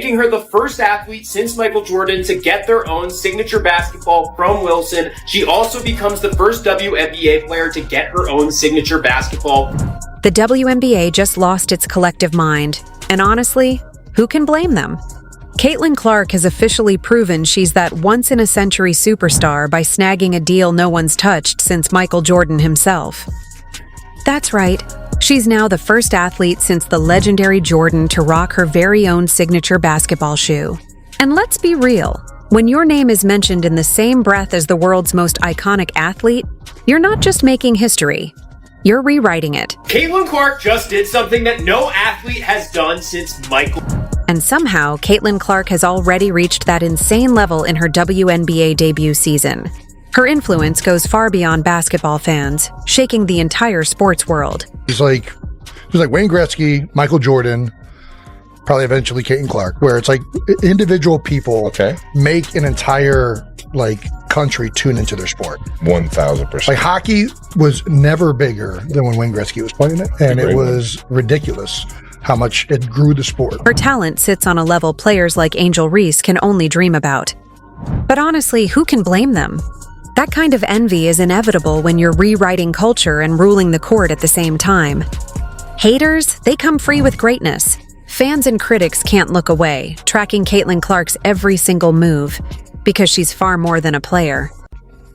making her the first athlete since Michael Jordan to get their own signature basketball from Wilson. She also becomes the first WNBA player to get her own signature basketball. The WNBA just lost its collective mind, and honestly, who can blame them? Caitlin Clark has officially proven she's that once-in-a-century superstar by snagging a deal no one's touched since Michael Jordan himself. That's right. She's now the first athlete since the legendary Jordan to rock her very own signature basketball shoe. And let's be real, when your name is mentioned in the same breath as the world's most iconic athlete, you're not just making history, you're rewriting it. Caitlin Clark just did something that no athlete has done since Michael. And somehow, Caitlin Clark has already reached that insane level in her WNBA debut season. Her influence goes far beyond basketball fans, shaking the entire sports world. She's like Wayne Gretzky, Michael Jordan, probably eventually Caitlin Clark, where it's like individual people make an entire country tune into their sport. 1,000%. Like hockey was never bigger than when Wayne Gretzky was playing it, and it was ridiculous how much it grew the sport. Her talent sits on a level players like Angel Reese can only dream about. But honestly, who can blame them? That kind of envy is inevitable when you're rewriting culture and ruling the court at the same time. Haters, they come free with greatness. Fans and critics can't look away, tracking Caitlin Clark's every single move, because she's far more than a player.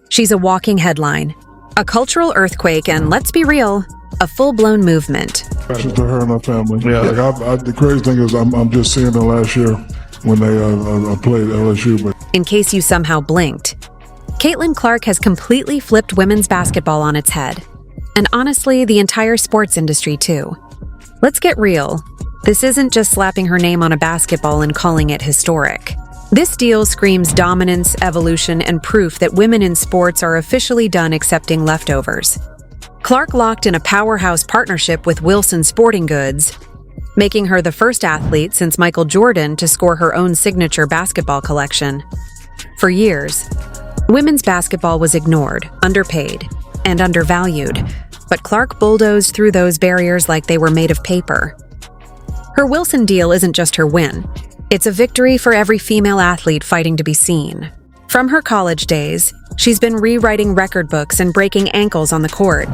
She's a walking headline, a cultural earthquake, and let's be real, a full-blown movement. To her and her family. Yeah. The crazy thing is I'm just seeing her last year when they played LSU. But in case you somehow blinked, Caitlin Clark has completely flipped women's basketball on its head. And honestly, the entire sports industry too. Let's get real. This isn't just slapping her name on a basketball and calling it historic. This deal screams dominance, evolution, and proof that women in sports are officially done accepting leftovers. Clark locked in a powerhouse partnership with Wilson Sporting Goods, making her the first athlete since Michael Jordan to score her own signature basketball collection. For years, women's basketball was ignored, underpaid, and undervalued, but Clark bulldozed through those barriers like they were made of paper. Her Wilson deal isn't just her win. It's a victory for every female athlete fighting to be seen. From her college days, she's been rewriting record books and breaking ankles on the court.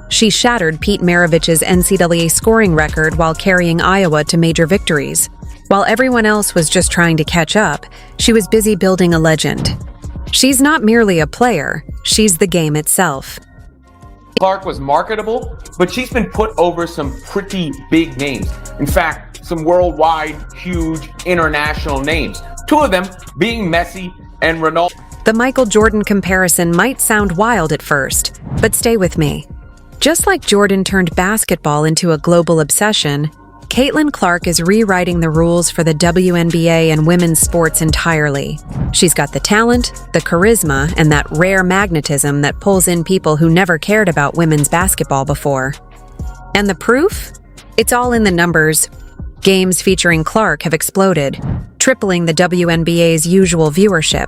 She shattered Pete Maravich's NCAA scoring record while carrying Iowa to major victories. While everyone else was just trying to catch up, she was busy building a legend. She's not merely a player, she's the game itself. Clark was marketable, but she's been put over some pretty big names. In fact, some worldwide, huge, international names. Two of them being Messi and Ronaldo. The Michael Jordan comparison might sound wild at first, but stay with me. Just like Jordan turned basketball into a global obsession, Caitlin Clark is rewriting the rules for the WNBA and women's sports entirely. She's got the talent, the charisma, and that rare magnetism that pulls in people who never cared about women's basketball before. And the proof? It's all in the numbers. Games featuring Clark have exploded, tripling the WNBA's usual viewership,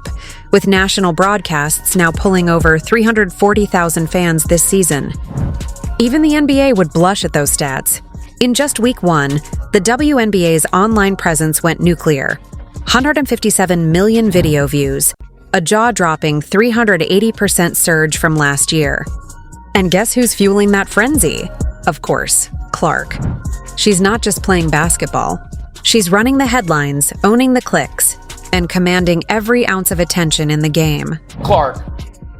with national broadcasts now pulling over 340,000 fans this season. Even the NBA would blush at those stats. In just week 1, the WNBA's online presence went nuclear. 157 million video views, a jaw-dropping 380% surge from last year. And guess who's fueling that frenzy? Of course, Clark. She's not just playing basketball. She's running the headlines, owning the clicks, and commanding every ounce of attention in the game. Clark,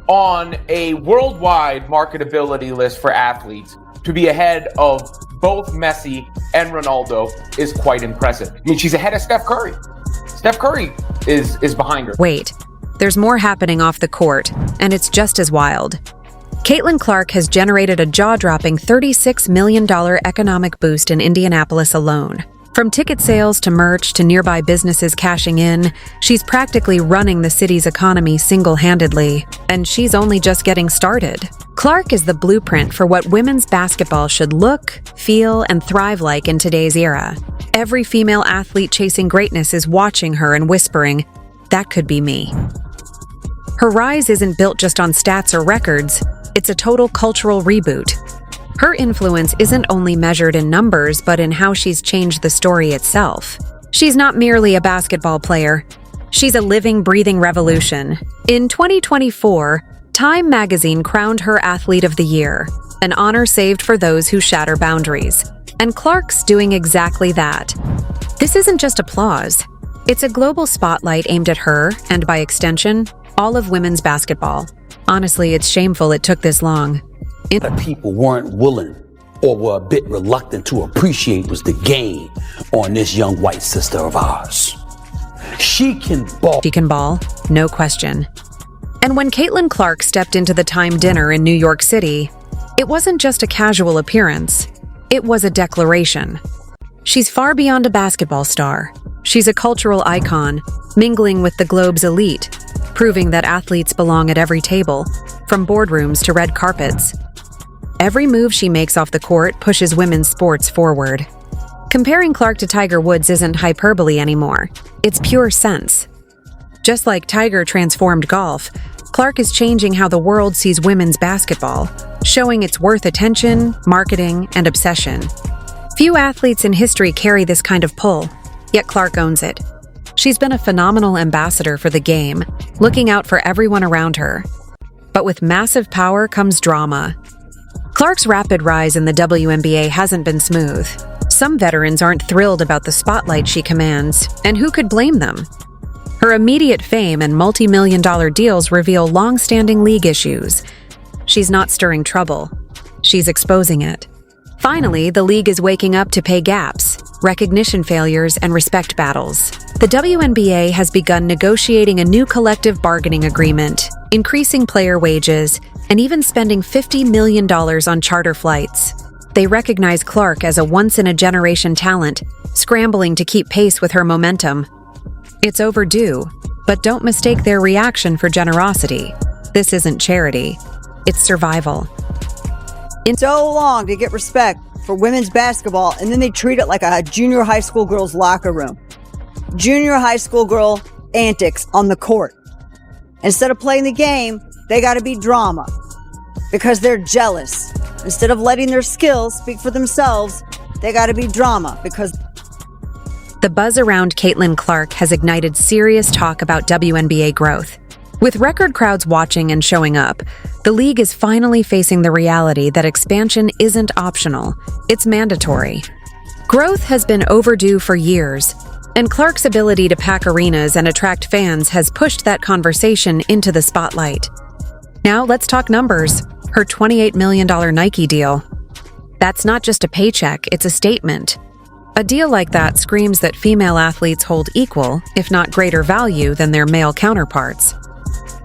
on a worldwide marketability list for athletes, to be ahead of both Messi and Ronaldo is quite impressive. I mean, she's ahead of Steph Curry. Steph Curry is behind her. Wait, there's more happening off the court, and it's just as wild. Caitlin Clark has generated a jaw-dropping $36 million economic boost in Indianapolis alone. From ticket sales to merch to nearby businesses cashing in, she's practically running the city's economy single-handedly, and she's only just getting started. Clark is the blueprint for what women's basketball should look, feel, and thrive like in today's era. Every female athlete chasing greatness is watching her and whispering, "That could be me." Her rise isn't built just on stats or records, it's a total cultural reboot. Her influence isn't only measured in numbers, but in how she's changed the story itself. She's not merely a basketball player. She's a living, breathing revolution. In 2024, Time magazine crowned her Athlete of the Year, an honor saved for those who shatter boundaries. And Clark's doing exactly that. This isn't just applause. It's a global spotlight aimed at her, and by extension, all of women's basketball. Honestly, it's shameful it took this long. People weren't willing or were a bit reluctant to appreciate was the game on this young white sister of ours. She can ball. She can ball, no question. And when Caitlin Clark stepped into the Time dinner in New York City, it wasn't just a casual appearance. It was a declaration. She's far beyond a basketball star. She's a cultural icon, mingling with the globe's elite, proving that athletes belong at every table, from boardrooms to red carpets. Every move she makes off the court pushes women's sports forward. Comparing Clark to Tiger Woods isn't hyperbole anymore. It's pure sense. Just like Tiger transformed golf, Clark is changing how the world sees women's basketball, showing it's worth attention, marketing, and obsession. Few athletes in history carry this kind of pull, yet Clark owns it. She's been a phenomenal ambassador for the game, looking out for everyone around her. But with massive power comes drama. Clark's rapid rise in the WNBA hasn't been smooth. Some veterans aren't thrilled about the spotlight she commands, and who could blame them? Her immediate fame and multi-million-dollar deals reveal long-standing league issues. She's not stirring trouble. She's exposing it. Finally, the league is waking up to pay gaps, recognition failures, and respect battles. The WNBA has begun negotiating a new collective bargaining agreement, increasing player wages, and even spending $50 million on charter flights. They recognize Clark as a once-in-a-generation talent, scrambling to keep pace with her momentum. It's overdue, but don't mistake their reaction for generosity. This isn't charity. It's survival. So long to get respect for women's basketball, and then they treat it like a junior high school girl's locker room. Junior high school girl antics on the court. Instead of playing the game, they gotta be drama. Because they're jealous. Instead of letting their skills speak for themselves, they gotta be drama because... The buzz around Caitlin Clark has ignited serious talk about WNBA growth. With record crowds watching and showing up, the league is finally facing the reality that expansion isn't optional, it's mandatory. Growth has been overdue for years, and Clark's ability to pack arenas and attract fans has pushed that conversation into the spotlight. Now let's talk numbers. Her $28 million Nike deal. That's not just a paycheck, it's a statement. A deal like that screams that female athletes hold equal, if not greater value than their male counterparts.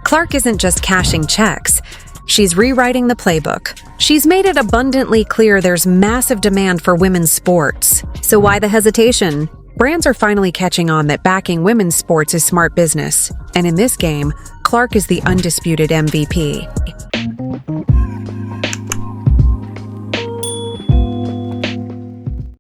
Clark isn't just cashing checks. She's rewriting the playbook. She's made it abundantly clear there's massive demand for women's sports. So why the hesitation? Brands are finally catching on that backing women's sports is smart business. And in this game, Clark is the undisputed MVP.